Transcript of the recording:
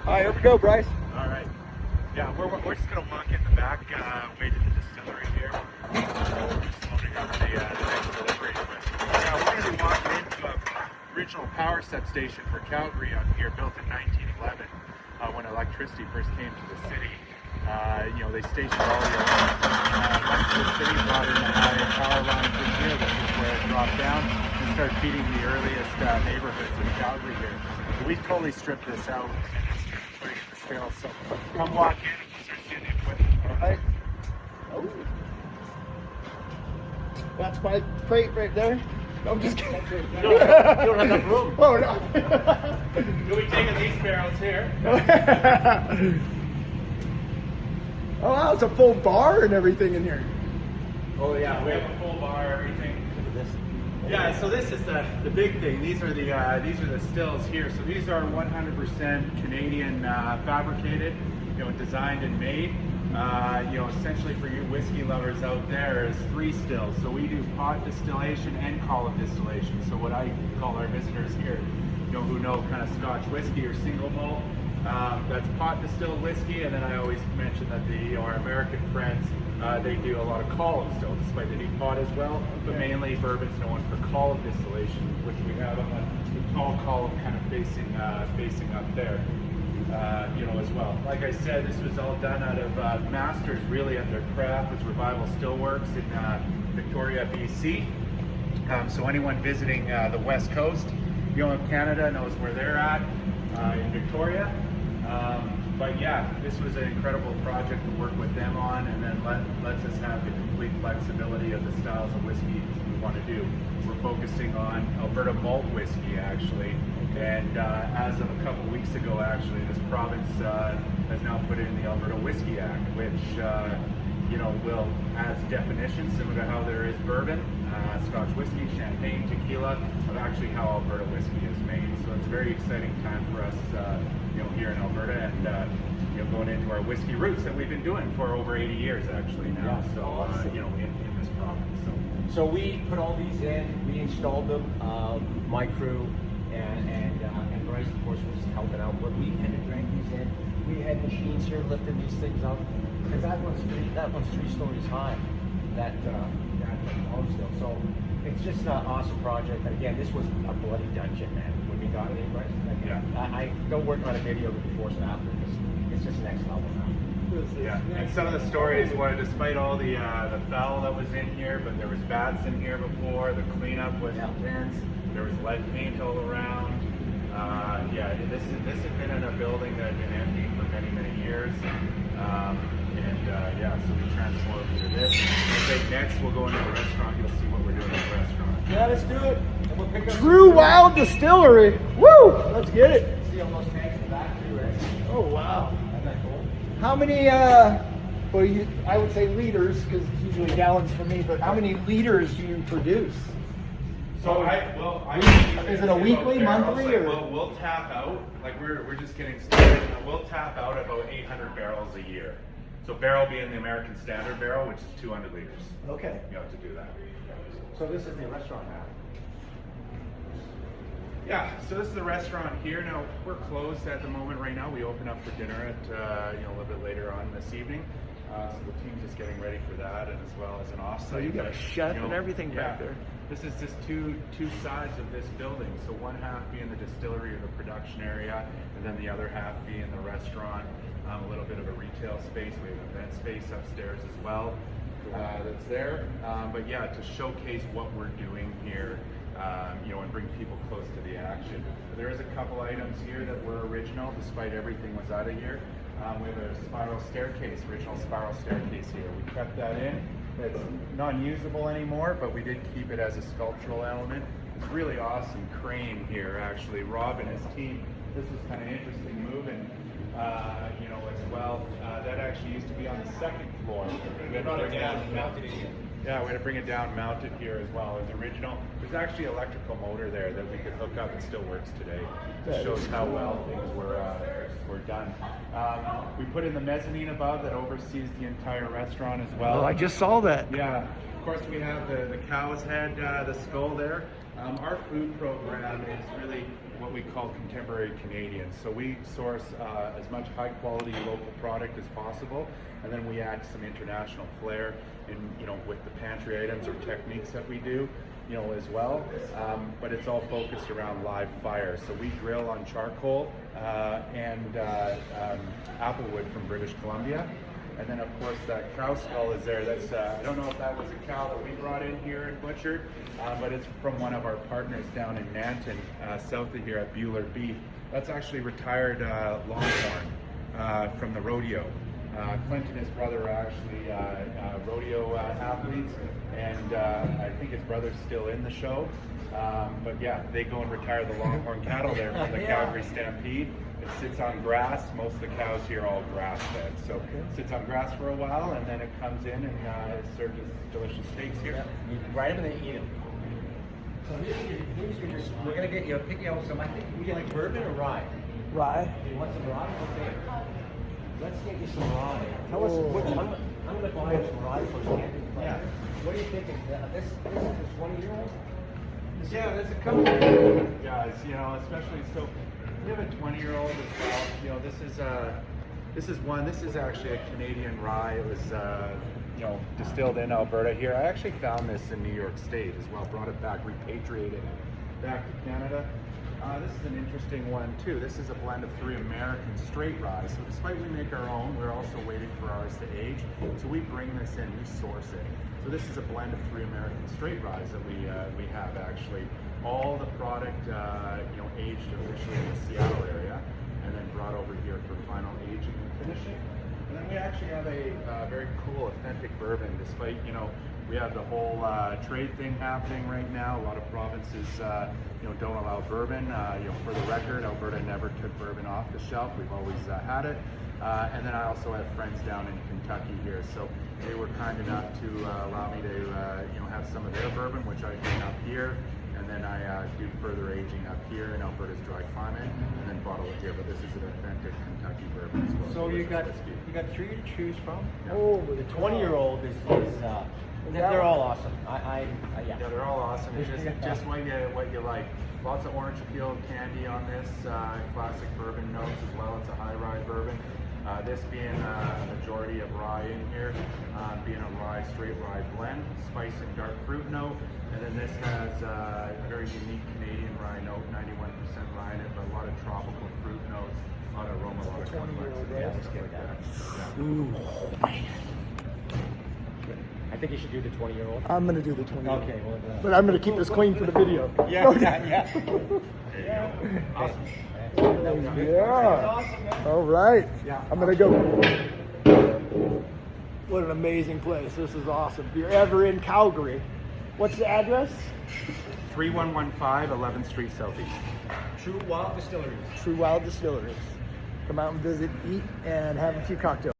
All right, here we go, Bryce. All right. Yeah, we're just going to walk in the back way to the distillery here. Just loading up the next delivery. But, we're going to be walking into an original power substation for Calgary out here, built in 1911 when electricity first came to the city. They stationed all the west of the city, brought in the high power lines in here. This is where it dropped down and started feeding the earliest neighborhoods in Calgary here. So we totally stripped this out and just putting it in the scale. So come walk in and we'll start seeing the equipment. All right. Oh. That's my crate right there. No, I'm just kidding. You don't have enough room. Oh, no. You'll be taking these barrels here. Oh, wow, it's a full bar and everything in here. Oh yeah, we have a full bar, everything. Yeah, so this is the big thing. These are the stills here. So these are 100% Canadian fabricated, designed and made. Essentially for you whiskey lovers out there is 3 stills. So we do pot distillation and column distillation. So what I call our visitors here, who know kind of Scotch whiskey or single malt, that's pot distilled whiskey. And then I always mention that our American friends, they do a lot of column still, despite they do pot as well. But mainly bourbon's known for column distillation, which we have on the tall column kind of facing up there. As well. Like I said, this was all done out of masters really at their craft, with Revival Stillworks in Victoria, BC. So anyone visiting the West Coast, of Canada knows where they're at in Victoria. But yeah, this was an incredible project to work with them on, and then lets us have the complete flexibility of the styles of whiskey we want to do. We're focusing on Alberta malt whiskey actually, and as of a couple weeks ago actually, this province has now put in the Alberta Whiskey Act, which will has definitions similar to how there is bourbon, Scotch whiskey, champagne, tequila, of actually how Alberta whiskey is made. So it's a very exciting time for us, here in Alberta, and going into our whiskey roots that we've been doing for over 80 years actually now. Yeah. So awesome. In this province. So we put all these in, we installed them, my crew, and Bryce, of course, was helping out. But we had to drag these in. We had machines here lifting these things up, because that one's 3 stories high. That column still. So it's just an awesome project. And again, this was a bloody dungeon, man. When we got it in, Bryce. Yeah. I don't work on a video before and after this. It's just next level now. Yeah, and some of the stories were, despite all the foul that was in here, but there was bats in here before. The cleanup was intense. There was lead paint all around. This had been in a building that had been empty for many years. So we transformed to this. I think next we'll go into the restaurant. You'll see what we're doing in the restaurant. Yeah, let's do it. And we'll pick up True Wild Distillery. Woo! Let's get it. See all those tanks in the back too, right? Oh, wow. Isn't that cool? How many, I would say liters, because it's usually gallons for me, but how many liters do you produce? So is it a weekly, monthly, or? We'll tap out, like we're just getting started. We'll tap out about 800 barrels a year. So barrel being the American standard barrel, which is 200 liters. Okay. To do that. So this is the restaurant now. Yeah, so this is the restaurant here. Now, we're closed at the moment right now. We open up for dinner at a little bit later on this evening. So the team's just getting ready for that, and as well as an offsite. So you got a chef and everything back there. This is just two sides of this building. So one half being the distillery or the production area, and then the other half being the restaurant. A little bit of a retail space. We have an event space upstairs as well that's there. But yeah, to showcase what we're doing here, and bring people close to the action. There is a couple items here that were original, despite everything was out of here. We have a spiral staircase, original spiral staircase here. We kept that in. It's non-usable anymore, but we did keep it as a sculptural element. It's really awesome crane here, actually. Rob and his team, this was kind of interesting moving, as well. That actually used to be on the 2nd floor. We had to bring it down and mount it here. Yeah, we had to bring it down, mount it here as well as original. There's actually an electrical motor there that we could hook up. It still works today. It shows how well things were done. We put in the mezzanine above that oversees the entire restaurant as well. Oh, I just saw that. Yeah. Of course, we have the cow's head, the skull there. Our food program is really what we call contemporary Canadian. So we source as much high quality local product as possible, and then we add some international flair in, with the pantry items or techniques that we do, as well. But it's all focused around live fire. So we grill on charcoal and applewood from British Columbia. And then of course that cow skull is there. That's I don't know if that was a cow that we brought in here and butchered, but it's from one of our partners down in Nanton, south of here at Buhler Beef. That's actually retired Longhorn from the rodeo. Clint and his brother are actually rodeo athletes, and I think his brother's still in the show. But yeah, they go and retire the Longhorn cattle there from the Calgary Stampede. It sits on grass. Most of the cows here are all grass fed. So it sits on grass for a while, and then it comes in and it's served as delicious steaks here. You ride them and then eat them. So we're gonna get you a picky out some. I think we like bourbon or rye. Rye. You want some rye? Okay. Let's get you some rye. Tell us what I'm gonna buy you some rye for you. Yeah. What are you thinking? This is a 20-year-old? Yeah, there's a couple of guys, especially so. We have a 20-year-old as well. This is actually a Canadian rye. It was distilled in Alberta here. I actually found this in New York State as well. Brought it back, repatriated it back to Canada. This is an interesting one too. This is a blend of 3 American straight rye. So despite we make our own, we're also waiting for ours to age. So we bring this in, we source it. So this is a blend of 3 American straight rye that we have actually. All the product, aged officially in the Seattle area, and then brought over here for final aging and finishing. And then we actually have a very cool, authentic bourbon. Despite we have the whole trade thing happening right now. A lot of provinces, don't allow bourbon. For the record, Alberta never took bourbon off the shelf. We've always had it. And then I also have friends down in Kentucky here, so they were kind enough to allow me to have some of their bourbon, which I bring up here. And then I do further aging up here in Alberta's dry climate, and then bottle it here. But this is an authentic Kentucky bourbon as well. So you got whiskey. 3 to choose from. Yeah. Oh, The 20-year-old is they're all awesome. Yeah. Yeah, they're all awesome. It's just what you like. Lots of orange peel candy on this. Classic bourbon notes as well. It's a high rye bourbon. This being a majority of rye in here, being a straight rye blend, spice and dark fruit note. And then this has a very unique Canadian rye note, 91% rye in it, but a lot of tropical fruit notes, a lot of aroma, a lot of complexity. Yeah, let's get that. Yeah. Ooh. I think you should do the 20-year-old. I'm gonna do the 20. Okay, well, But I'm gonna keep this clean for the video. yeah. There you go. Awesome. Yeah. All right. Yeah. I'm gonna go. What an amazing place. This is awesome. If you're ever in Calgary, what's the address? 3115 11th Street Southeast. True Wild Distillery. True Wild Distilleries. Come out and visit, eat, and have a few cocktails.